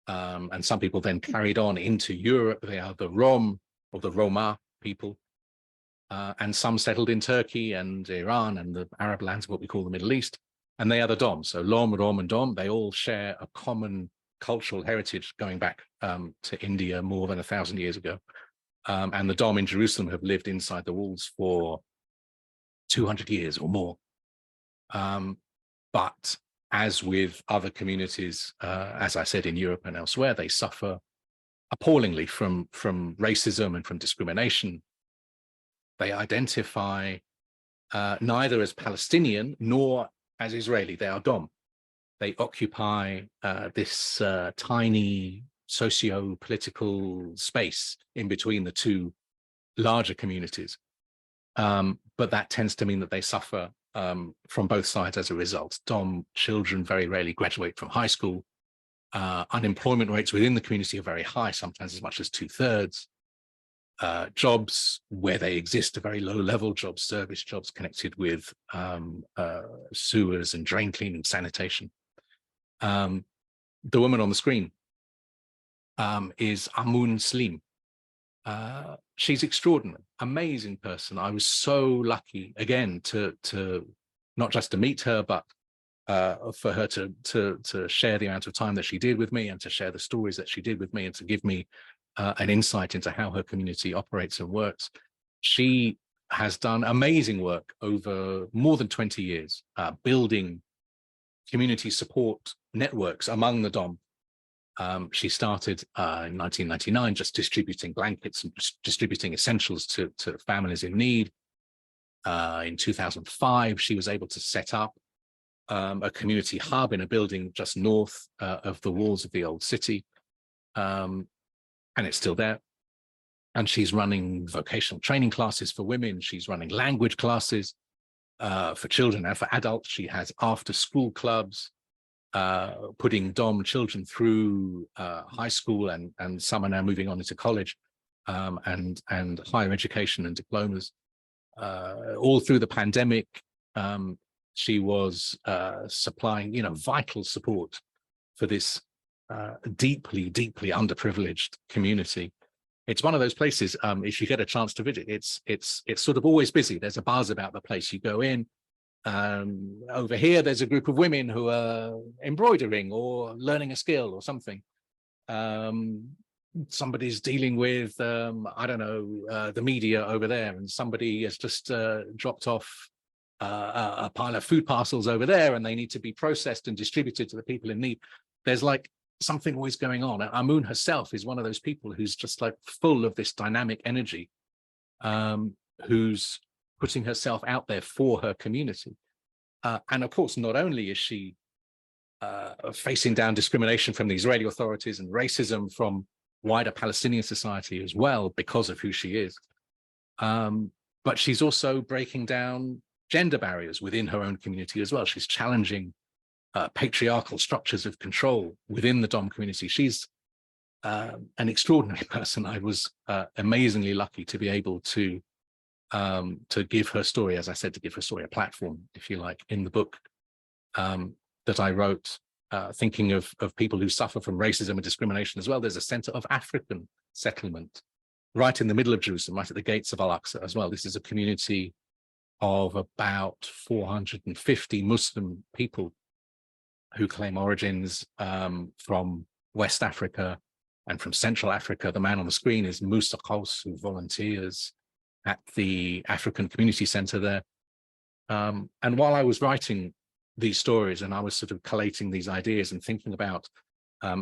And some people then carried on into Europe. They are the Rom or the Roma people. And some settled in Turkey and Iran and the Arab lands, what we call the Middle East. And they are the Dom. So Lom, Rom, and Dom, they all share a common cultural heritage going back to India more than 1,000 years ago. And the Dom in Jerusalem have lived inside the walls for 200 years or more. But as with other communities, as I said, in Europe and elsewhere, they suffer appallingly from racism and from discrimination. They identify neither as Palestinian nor as Israeli. They are Dom. They occupy this tiny socio-political space in between the two larger communities. But that tends to mean that they suffer from both sides as a result. Dom children very rarely graduate from high school. Unemployment rates within the community are very high, sometimes as much as 2/3. jobs where they exist, are very low-level jobs, service jobs connected with sewers and drain cleaning, sanitation. The woman on the screen is Amun Slim. She's extraordinary, amazing person. I was so lucky again to not just to meet her, but for her to share the amount of time that she did with me, and to share the stories that she did with me, and to give me an insight into how her community operates and works. She has done amazing work over more than 20 years, building community support networks among the Dom. She started in 1999 just distributing blankets and distributing essentials to families in need. In 2005, she was able to set up a community hub in a building just north of the walls of the old city. And it's still there. And she's running vocational training classes for women. She's running language classes for children and for adults. She has after-school clubs, putting Dom children through high school, and some are now moving on into college, and higher education and diplomas. All through the pandemic, she was supplying, vital support for this deeply underprivileged community. It's one of those places, if you get a chance to visit, it's sort of always busy. There's a buzz about the place. You go in, over here there's a group of women who are embroidering or learning a skill or something. Somebody's dealing with I don't know, the media over there, and somebody has just dropped off a pile of food parcels over there, and they need to be processed and distributed to the people in need. There's like something always going on. And Amun herself is one of those people who's just like full of this dynamic energy, who's putting herself out there for her community. And of course, not only is she facing down discrimination from the Israeli authorities and racism from wider Palestinian society as well because of who she is, but she's also breaking down gender barriers within her own community as well. She's challenging patriarchal structures of control within the Dom community. She's an extraordinary person. I was amazingly lucky to be able to give her story, as I said, to give her story a platform, if you like, in the book that I wrote, thinking of people who suffer from racism and discrimination as well. There's a center of African settlement right in the middle of Jerusalem, right at the gates of Al-Aqsa as well. This is a community of about 450 Muslim people who claim origins from West Africa and from Central Africa. The man on the screen is Musa Qaus, who volunteers at the African Community Center there. And while I was writing these stories, and I was sort of collating these ideas and thinking about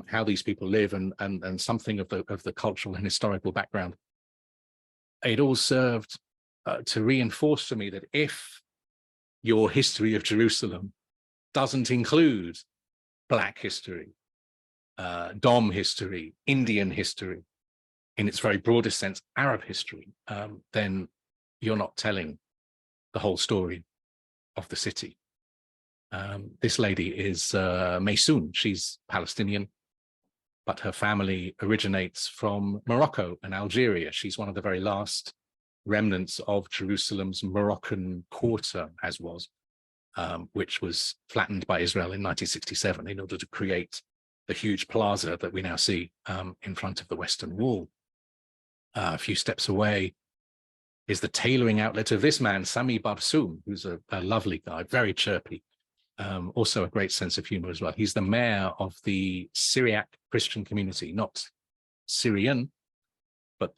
how these people live and something of the cultural and historical background, it all served to reinforce for me that if your history of Jerusalem doesn't include Black history, Dom history, Indian history, in its very broadest sense, Arab history, then you're not telling the whole story of the city. This lady is Maysoon. She's Palestinian, but her family originates from Morocco and Algeria. She's one of the very last remnants of Jerusalem's Moroccan quarter, as was, which was flattened by Israel in 1967 in order to create the huge plaza that we now see in front of the Western Wall. A few steps away is the tailoring outlet of this man, Sami Barsoum, who's a lovely guy, very chirpy, also a great sense of humor as well. He's the mayor of the Syriac Christian community, not Syrian, but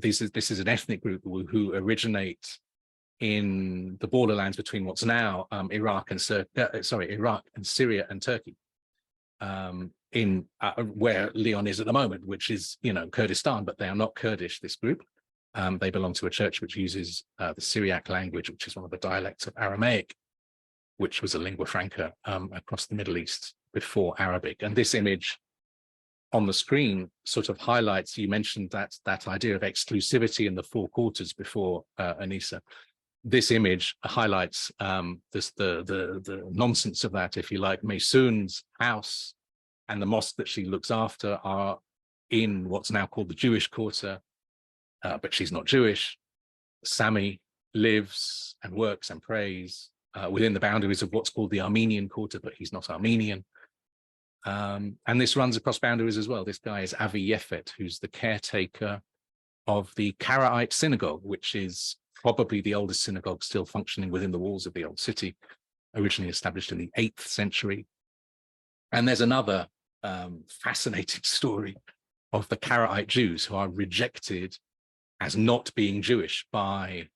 this is an ethnic group who originate in the borderlands between what's now Iraq and Syria and Turkey, in where Leon is at the moment, which is, Kurdistan, but they are not Kurdish, this group. They belong to a church which uses the Syriac language, which is one of the dialects of Aramaic, which was a lingua franca across the Middle East before Arabic. And this image on the screen sort of highlights, you mentioned that idea of exclusivity in the four quarters before, Anissa. This image highlights the nonsense of that, if you like. Maysoon's house and the mosque that she looks after are in what's now called the Jewish quarter. but she's not Jewish. Sami lives and works and prays within the boundaries of what's called the Armenian quarter, but he's not Armenian. And this runs across boundaries as well. This guy is Avi Yefet, who's the caretaker of the Karaite synagogue, which is probably the oldest synagogue still functioning within the walls of the old city, originally established in the 8th century. And there's another fascinating story of the Karaite Jews who are rejected as not being Jewish by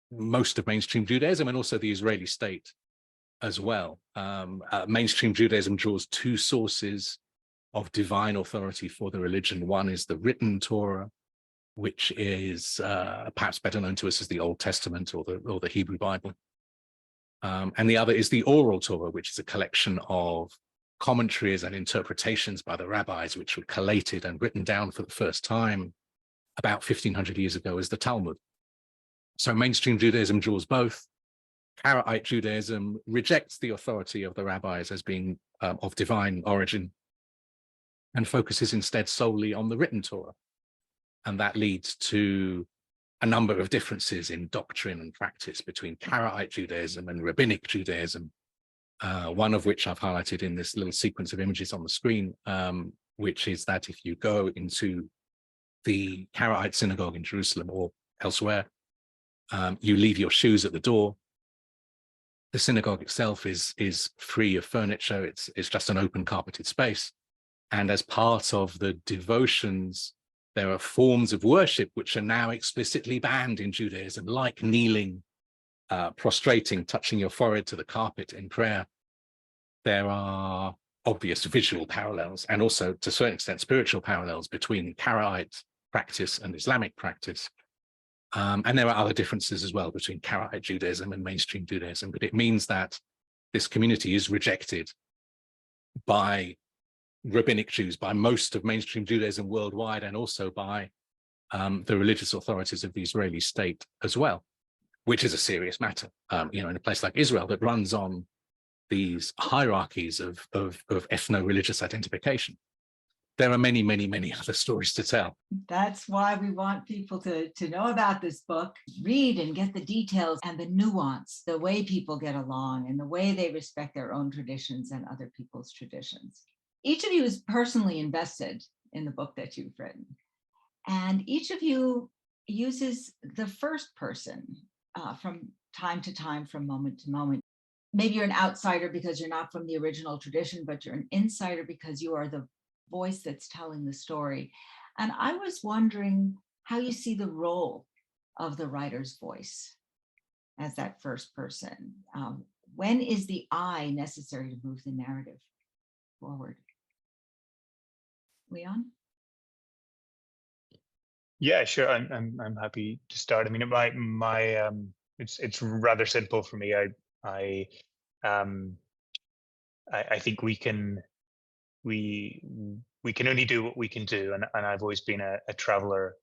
most of mainstream Judaism and also the Israeli state as well. Mainstream Judaism draws two sources of divine authority for the religion. One is the written Torah, which is perhaps better known to us as the Old Testament or the Hebrew Bible. And the other is the oral Torah, which is a collection of commentaries and interpretations by the rabbis, which were collated and written down for the first time about 1500 years ago as the Talmud. So mainstream Judaism draws both. Karaite Judaism rejects the authority of the rabbis as being of divine origin and focuses instead solely on the written Torah. And that leads to a number of differences in doctrine and practice between Karaite Judaism and Rabbinic Judaism, one of which I've highlighted in this little sequence of images on the screen, which is that if you go into the Karaite synagogue in Jerusalem or elsewhere, you leave your shoes at the door. The synagogue itself is free of furniture. It's just an open carpeted space. And as part of the devotions, there are forms of worship which are now explicitly banned in Judaism, like kneeling, prostrating, touching your forehead to the carpet in prayer. There are obvious visual parallels and also, to a certain extent, spiritual parallels between Karaite practice and Islamic practice. And there are other differences as well between Karaite Judaism and mainstream Judaism, but it means that this community is rejected by Rabbinic Jews, by most of mainstream Judaism worldwide, and also by the religious authorities of the Israeli state as well, which is a serious matter. In a place like Israel that runs on these hierarchies of ethno-religious identification. There are many, many, many other stories to tell. That's why we want people to know about this book, read and get the details and the nuance, the way people get along and the way they respect their own traditions and other people's traditions. Each of you is personally invested in the book that you've written. And each of you uses the first person from time to time, from moment to moment. Maybe you're an outsider because you're not from the original tradition, but you're an insider because you are the voice that's telling the story. And I was wondering how you see the role of the writer's voice as that first person. When is the I necessary to move the narrative forward? Leon? Yeah, sure. I'm happy to start. I mean, my it's rather simple for me. I think we can only do what we can do, and I've always been a traveler,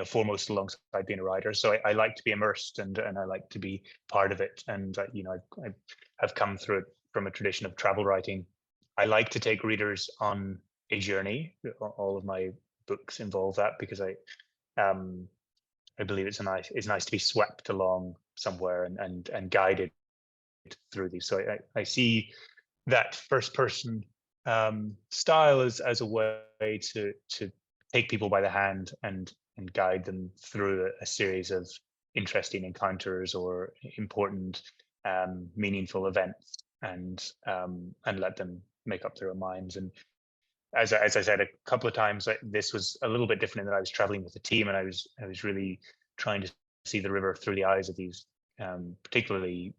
foremost alongside being a writer. So I like to be immersed and I like to be part of it. And I have come through it from a tradition of travel writing. I like to take readers on a journey. All of my books involve that because I believe it's nice to be swept along somewhere and guided through these. So I see that first person style as a way to take people by the hand and guide them through a series of interesting encounters or important meaningful events and let them make up their own minds. And as I said a couple of times, this was a little bit different in that I was traveling with a team and I was really trying to see the river through the eyes of these particularly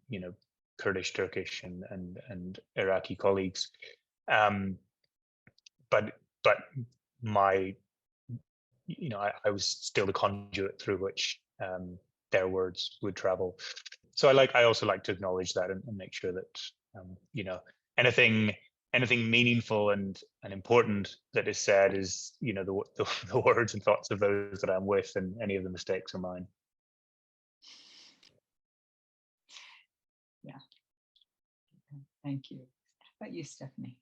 Kurdish, Turkish, and Iraqi colleagues, but my I was still the conduit through which their words would travel. So I also like to acknowledge that and make sure that anything meaningful and important that is said is the words and thoughts of those that I'm with, and any of the mistakes are mine. Yeah. Thank you. How about you, Stephanie?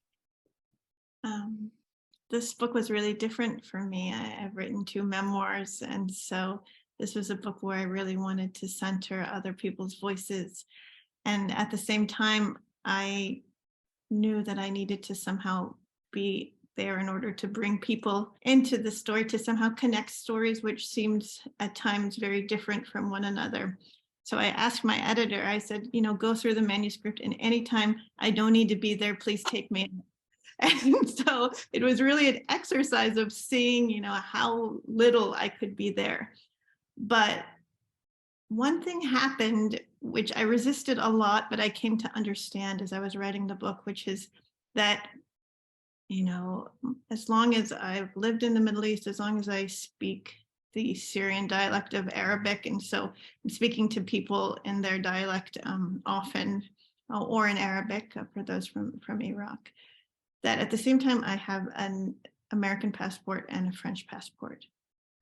this book was really different for me. I've written 2 memoirs, and so this was a book where I really wanted to center other people's voices. And at the same time, I knew that I needed to somehow be there in order to bring people into the story, to somehow connect stories which seemed at times very different from one another. So I asked my editor, I said, go through the manuscript, and anytime I don't need to be there, please take me. And so it was really an exercise of seeing, how little I could be there. But one thing happened, which I resisted a lot, but I came to understand as I was writing the book, which is that, as long as I've lived in the Middle East, as long as I speak the Syrian dialect of Arabic, and so I'm speaking to people in their dialect often, or in Arabic for those from Iraq, that at the same time I have an American passport and a French passport.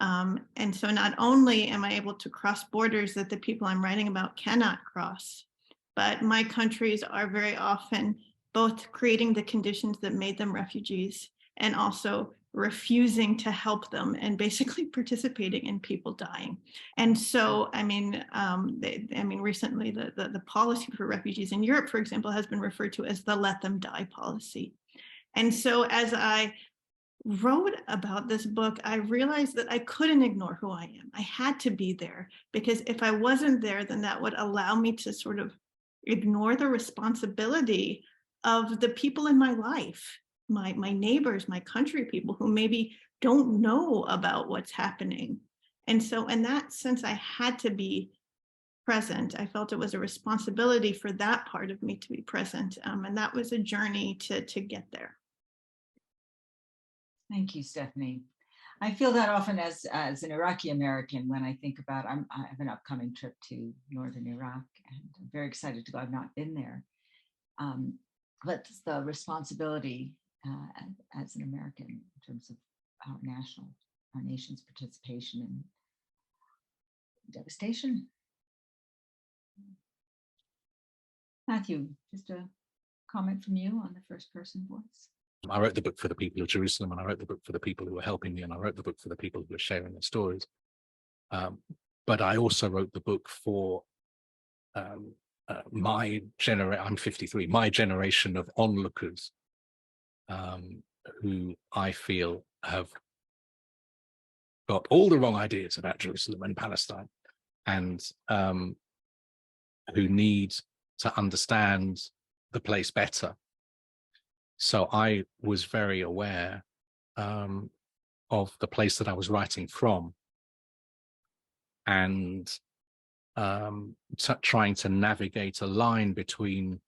And so not only am I able to cross borders that the people I'm writing about cannot cross, but my countries are very often both creating the conditions that made them refugees and also refusing to help them and basically participating in people dying. And so, recently the policy for refugees in Europe, for example, has been referred to as the let them die policy. And so as I wrote about this book, I realized that I couldn't ignore who I am. I had to be there, because if I wasn't there, then that would allow me to sort of ignore the responsibility of the people in my life, my neighbors, my country people who maybe don't know about what's happening. And so in that sense, I had to be present. I felt it was a responsibility for that part of me to be present. And that was a journey to get there. Thank you, Stephanie. I feel that often as an Iraqi American when I think about, I have an upcoming trip to northern Iraq, and I'm very excited to go. I've not been there. But the responsibility as an American in terms of our nation's participation in devastation. Matthew, just a comment from you on the first person voice. I wrote the book for the people of Jerusalem, and I wrote the book for the people who were helping me, and I wrote the book for the people who were sharing their stories. But I also wrote the book for my generation. I'm 53, my generation of onlookers, who I feel have got all the wrong ideas about Jerusalem and Palestine, and who need to understand the place better. So I was very aware of the place that I was writing from, and trying to navigate a line between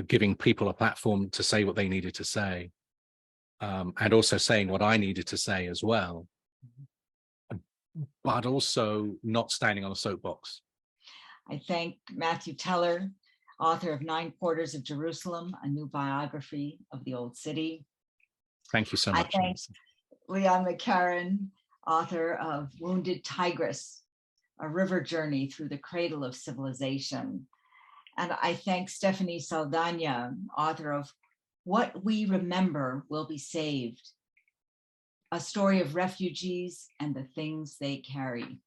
giving people a platform to say what they needed to say, and also saying what I needed to say as well, but also not standing on a soapbox. I thank Matthew Teller, author of 9 Quarters of Jerusalem, a new biography of the Old City. Thank you so much. I thank Leon McCarran, author of Wounded Tigress, a river journey through the cradle of civilization. And I thank Stephanie Saldana, author of What We Remember Will Be Saved, a story of refugees and the things they carry.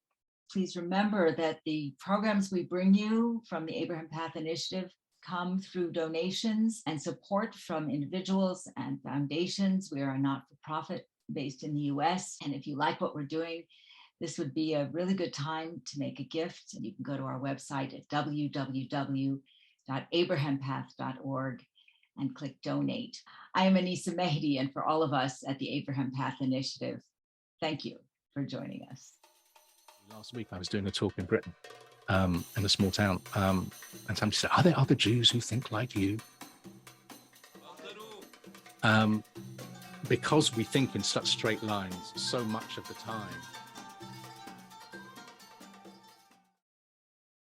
Please remember that the programs we bring you from the Abraham Path Initiative come through donations and support from individuals and foundations. We are a not-for-profit based in the US. And if you like what we're doing, this would be a really good time to make a gift. And you can go to our website at www.abrahampath.org and click donate. I am Anissa Mehdi, and for all of us at the Abraham Path Initiative, thank you for joining us. Last week I was doing a talk in Britain, in a small town, and somebody said, "Are there other Jews who think like you?" Because we think in such straight lines so much of the time.